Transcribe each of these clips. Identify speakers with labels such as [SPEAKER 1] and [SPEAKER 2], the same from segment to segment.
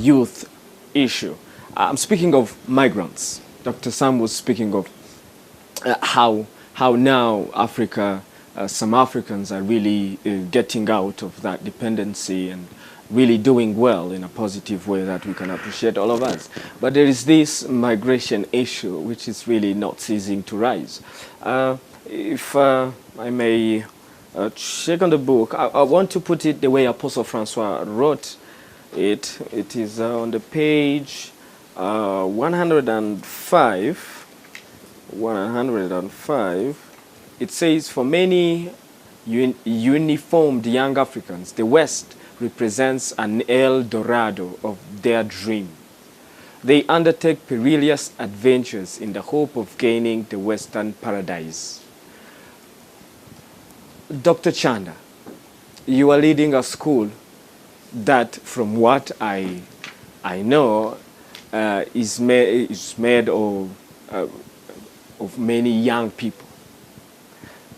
[SPEAKER 1] youth issue. I'm speaking of migrants. Dr. Sam was speaking of how now Africa, some Africans are really getting out of that dependency and really doing well in a positive way that we can appreciate, all of us. But there is this migration issue which is really not ceasing to rise. If I may check on the book, I want to put it the way Apostle Francois wrote it. It is on the page 105. 105. It says, for many uniformed young Africans, the West represents an Eldorado of their dream. They undertake perilous adventures in the hope of gaining the Western paradise. Dr. Chanda, you are leading a school that, from what I know, is made of many young people,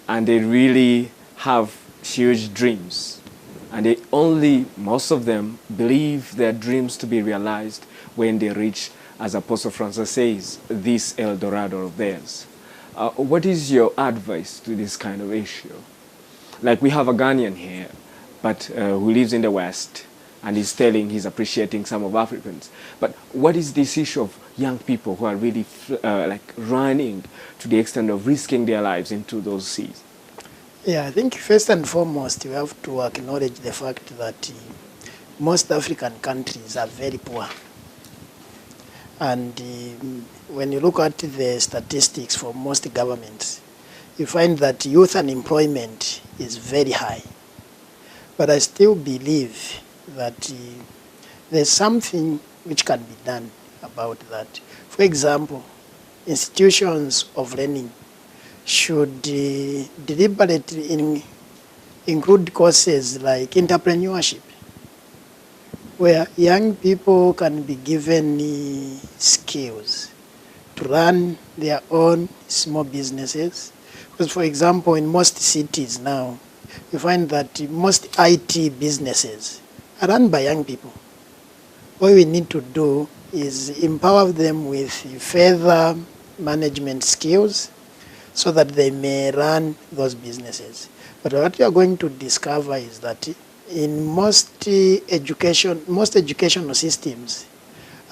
[SPEAKER 1] and they really have huge dreams, and most of them believe their dreams to be realized when they reach, as Apostle Francis says, this Eldorado of theirs. What is your advice to this kind of issue? Like, we have a Ghanaian here, but who lives in the West, and he's appreciating some of Africans. But what is this issue of young people who are really like running to the extent of risking their lives into those seas?
[SPEAKER 2] Yeah, I think first and foremost, we have to acknowledge the fact that most African countries are very poor. And when you look at the statistics for most governments, you find that youth unemployment is very high. But I still believe that there's something which can be done about that. For example, institutions of learning should deliberately include courses like entrepreneurship, where young people can be given skills to run their own small businesses. Because, for example, in most cities now, you find that most IT businesses are run by young people. What we need to do is empower them with further management skills so that they may run those businesses. But what we are going to discover is that in most educational systems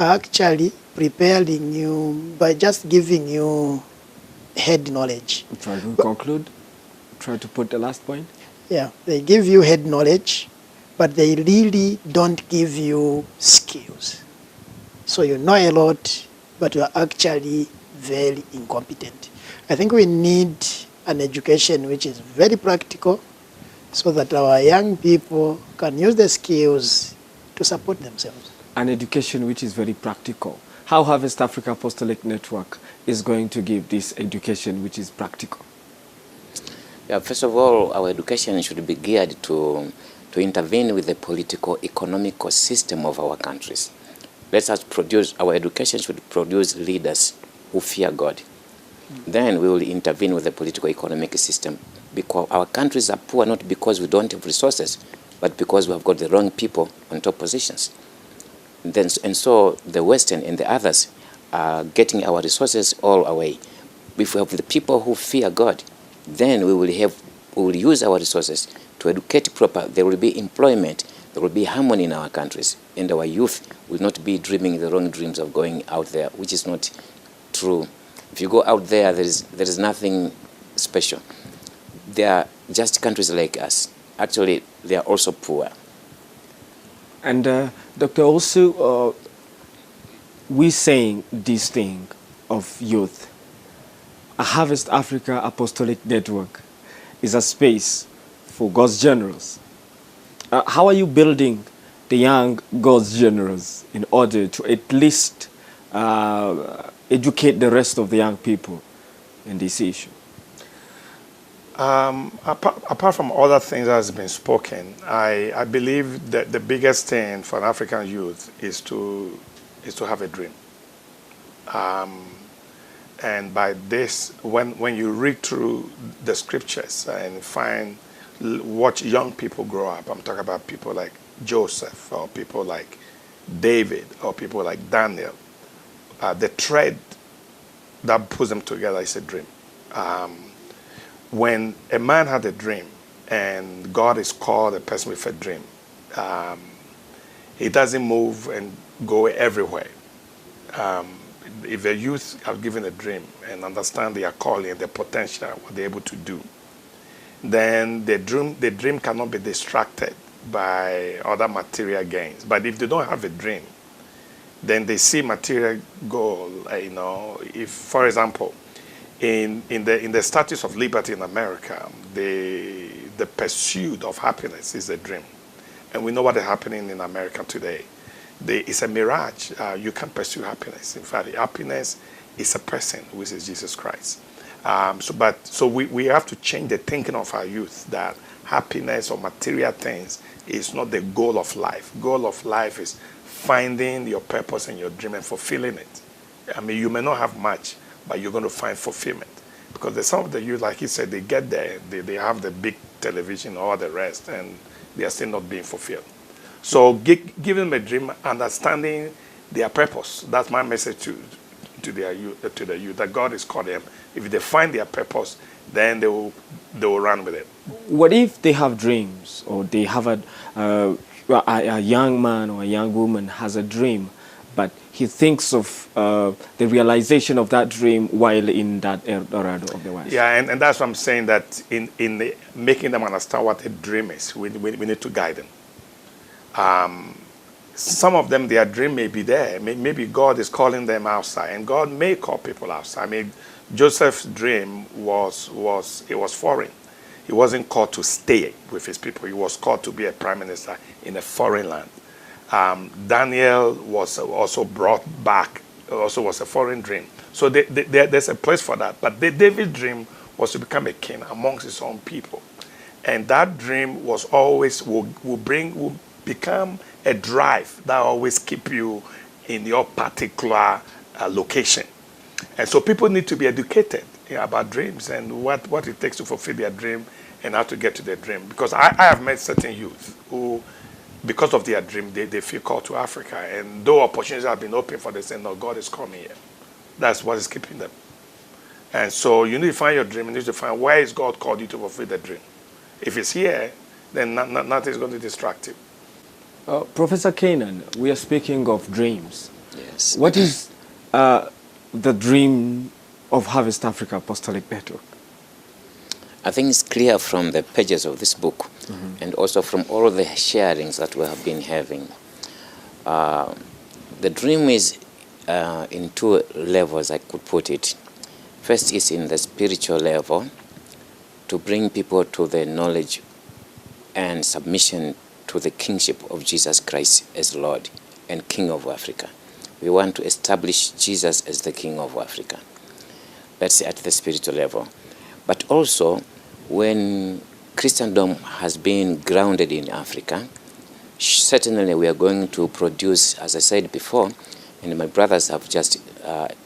[SPEAKER 2] are actually preparing you by just giving you head knowledge.
[SPEAKER 1] Try to conclude. Try to put the last point.
[SPEAKER 2] Yeah, they give you head knowledge, but they really don't give you skills. So you know a lot, but you are actually very incompetent. I think we need an education which is very practical so that our young people can use the skills to support themselves.
[SPEAKER 1] An education which is very practical. How Harvest Africa Apostolic Network is going to give this education which is practical?
[SPEAKER 3] Yeah, first of all, our education should be geared to intervene with the political, economical system of our countries. Our education should produce leaders who fear God. Then we will intervene with the political, economic system, because our countries are poor not because we don't have resources, but because we have got the wrong people on top positions. And so the Western and the others are getting our resources all away. If we have the people who fear God, then we will use our resources to educate proper. There will be employment, there will be harmony in our countries, and our youth will not be dreaming the wrong dreams of going out there, which is not true. If you go out there, there is nothing special. They are just countries like us. Actually, they are also poor.
[SPEAKER 1] And Dr. Owusu, we saying this thing of youth. A Harvest Africa Apostolic Network is a space for God's generals. How are you building the young God's generals in order to at least educate the rest of the young people in this issue?
[SPEAKER 4] Apart from other things that has been spoken, I believe that the biggest thing for an African youth is to have a dream. And by this, when you read through the scriptures and watch young people grow up, I'm talking about people like Joseph or people like David or people like Daniel, the thread that pulls them together is a dream. When a man had a dream and God is called a person with a dream, he doesn't move and go everywhere. If the youth are given a dream and understand their calling and their potential, what they're able to do, then the dream cannot be distracted by other material gains. But if they don't have a dream, then they see material goal. If, for example, in the Statue of Liberty in America, the pursuit of happiness is a dream, and we know what is happening in America today. It's a mirage. You can't pursue happiness. In fact, happiness is a person, which is Jesus Christ. So we have to change the thinking of our youth that happiness or material things is not the goal of life. Goal of life is finding your purpose and your dream and fulfilling it. I mean, you may not have much, but you're going to find fulfillment. Because there's some of the youth, like he said, they get there, they have the big television, all the rest, and they are still not being fulfilled. So give them a dream, understanding their purpose. That's my message to the youth, that God is calling them. If they find their purpose, then they will run with it.
[SPEAKER 1] What if they have dreams, or they have a young man or a young woman has a dream, but he thinks of the realization of that dream while in that Eldorado of the West?
[SPEAKER 4] Yeah, and that's what I'm saying, that in making them understand what a dream is, we need to guide them. Some of them, their dream may be there. Maybe God is calling them outside, and God may call people outside. I mean, Joseph's dream was foreign. He wasn't called to stay with his people. He was called to be a prime minister in a foreign land. Daniel was also brought back, also was a foreign dream. So there's a place for that. But David's dream was to become a king amongst his own people. And that dream was always, will become a drive that always keep you in your particular location. And so people need to be educated about dreams and what it takes to fulfill their dream and how to get to their dream. Because I have met certain youth who, because of their dream, they feel called to Africa. And though opportunities have been open for them, they say, no, God is coming here. That's what is keeping them. And so you need to find your dream. You need to find where is God called you to fulfill the dream. If it's here, then nothing is going to distract you.
[SPEAKER 1] Professor Kenan, we are speaking of dreams.
[SPEAKER 3] Yes.
[SPEAKER 1] What is the dream of Harvest Africa Apostolic Network?
[SPEAKER 3] I think it's clear from the pages of this book, and also from all the sharings that we have been having. The dream is in two levels, I could put it. First is in the spiritual level, to bring people to the knowledge and submission to the kingship of Jesus Christ as Lord and King of Africa. We want to establish Jesus as the King of Africa. That's at the spiritual level. But also, when Christendom has been grounded in Africa, certainly we are going to produce, as I said before, and my brothers have just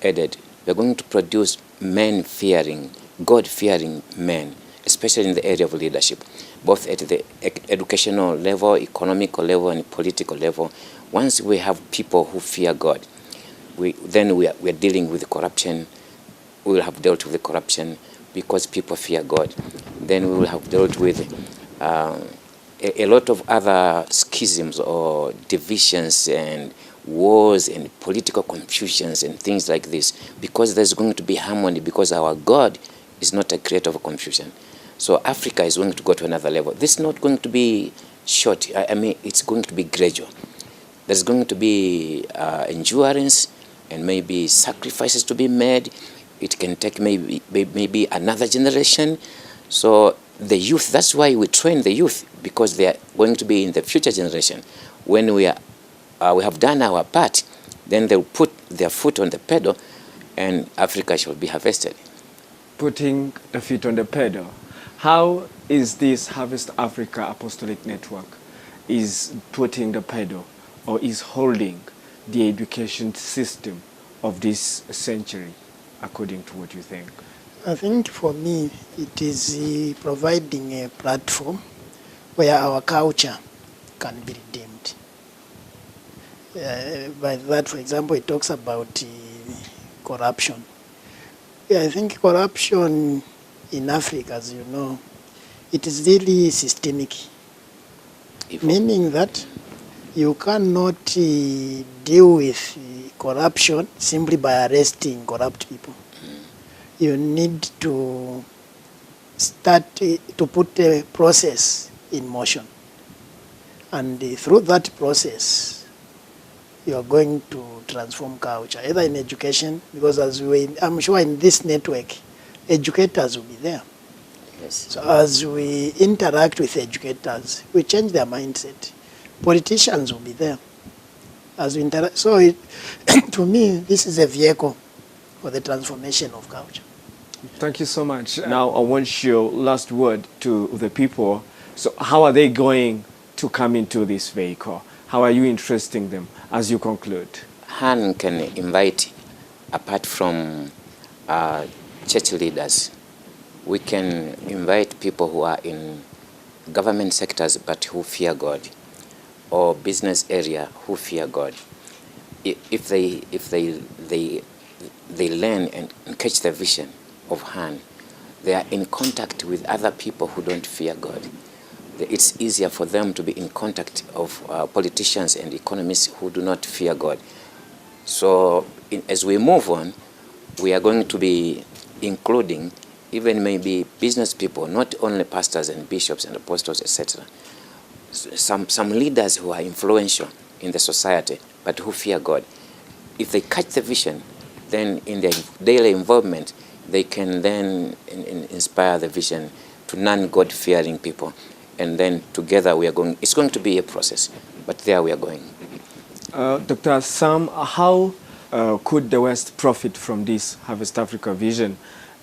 [SPEAKER 3] added, we are going to produce men-fearing, God-fearing men, especially in the area of leadership, both at the educational level, economical level, and political level. Once we have people who fear God, we are dealing with corruption. We will have dealt with the corruption because people fear God. Then we will have dealt with a lot of other schisms or divisions and wars and political confusions and things like this, because there's going to be harmony, because our God is not a creator of confusion. So Africa is going to go to another level. This is not going to be short. I mean, it's going to be gradual. There's going to be endurance and maybe sacrifices to be made. It can take maybe another generation. So the youth, that's why we train the youth, because they are going to be in the future generation. When we have done our part, then they'll put their foot on the pedal and Africa shall be harvested.
[SPEAKER 1] Putting the feet on the pedal. How is this Harvest Africa Apostolic Network is putting the pedal or is holding the education system of this century, according to what you think?
[SPEAKER 2] I think for me, it is providing a platform where our culture can be redeemed. By that, for example, it talks about corruption. Yeah, I think corruption in Africa, as you know, it is really systemic, meaning that you cannot deal with corruption simply by arresting corrupt people. You need to start to put a process in motion. And through that process, you are going to transform culture, either in education, because I'm sure in this network, educators will be there.
[SPEAKER 3] Yes.
[SPEAKER 2] So as we interact with educators, we change their mindset. Politicians will be there. As we interact, so to me, this is a vehicle for the transformation of culture.
[SPEAKER 1] Thank you so much. Now I want your last word to the people. So how are they going to come into this vehicle? How are you interesting them as you conclude?
[SPEAKER 3] HAAN can invite, apart from church leaders, we can invite people who are in government sectors but who fear God, or business area who fear God. If they learn and catch the vision of HAAN, they are in contact with other people who don't fear God. It's easier for them to be in contact of politicians and economists who do not fear God. So as we move on, we are going to be including even maybe business people, not only pastors and bishops and apostles, etc. Some leaders who are influential in the society, but who fear God. If they catch the vision, then in their daily involvement, they can then inspire the vision to non-God-fearing people. And then together we are going, it's going to be a process, but there we are going.
[SPEAKER 1] Dr. Sam, how could the West profit from this Harvest Africa vision?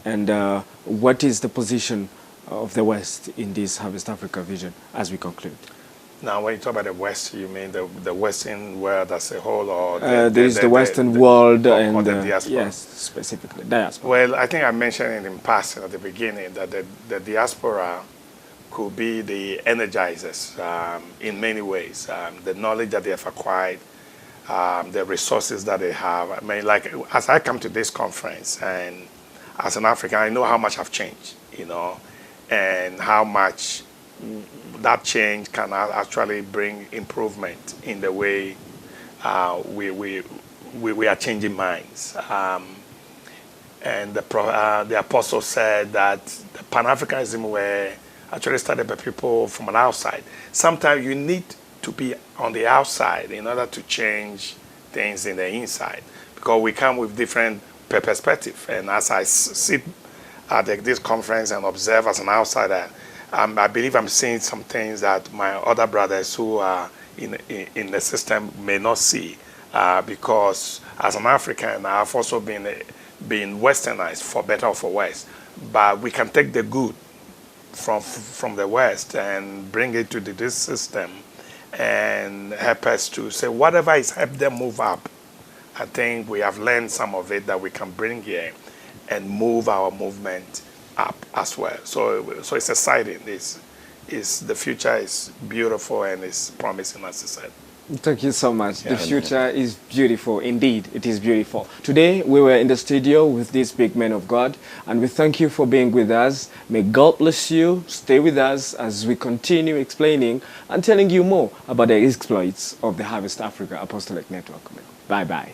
[SPEAKER 1] And what is the position of the West in this Harvest Africa vision as we conclude?
[SPEAKER 4] Now, when you talk about the West, you mean the Western world as a whole, or
[SPEAKER 1] there is the Western world and
[SPEAKER 4] the diaspora?
[SPEAKER 1] Yes, specifically diaspora.
[SPEAKER 4] Well, I think I mentioned it in passing at the beginning that the diaspora could be the energizers in many ways. The knowledge that they have acquired, the resources that they have. I mean, like as I come to this conference, and as an African, I know how much I've changed, you know, and how much that change can actually bring improvement in the way we are changing minds. And the apostle said that the Pan-Africanism were actually started by people from an outside. Sometimes you need to be on the outside in order to change things in the inside, because we come with different perspective. And as I sit at this conference and observe as an outsider, I believe I'm seeing some things that my other brothers who are in the system may not see, because as an African, I've also been westernized, for better or for worse. But we can take the good from the West and bring it to this system and help us to say whatever is help them move up. I think we have learned some of it that we can bring here and move our movement up as well. So it's exciting. The future is beautiful and it's promising, as I said.
[SPEAKER 1] Thank you so much.
[SPEAKER 4] Yeah.
[SPEAKER 1] The future is beautiful. Indeed, it is beautiful. Today, we were in the studio with these big men of God, and we thank you for being with us. May God bless you. Stay with us as we continue explaining and telling you more about the exploits of the Harvest Africa Apostolic Network. Bye-bye.